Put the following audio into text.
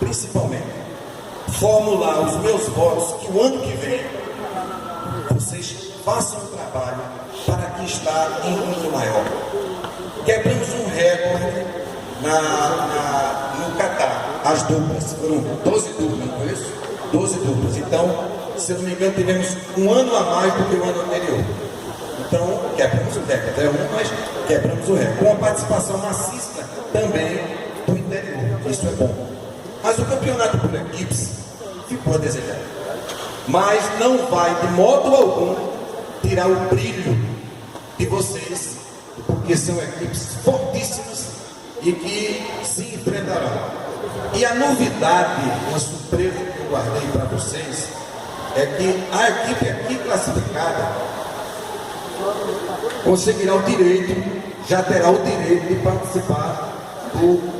principalmente, formular os meus votos que o ano que vem vocês façam um trabalho para que está em número maior. Quebramos um recorde no Catar, as duplas, foram 12 duplas, não foi isso? 12 duplas. Então, se eu não me engano, tivemos um ano a mais do que o ano anterior. Então, quebramos o recorde, é um, mas quebramos o recorde. Com a participação maciça também do interior, isso é bom. Mas o campeonato por equipes ficou a desejar. Mas não vai, de modo algum, tirar o brilho de vocês, porque são equipes fortíssimas e que se enfrentarão. E a novidade, uma surpresa que eu guardei para vocês, é que a equipe aqui classificada conseguirá o direito, já terá o direito de participar do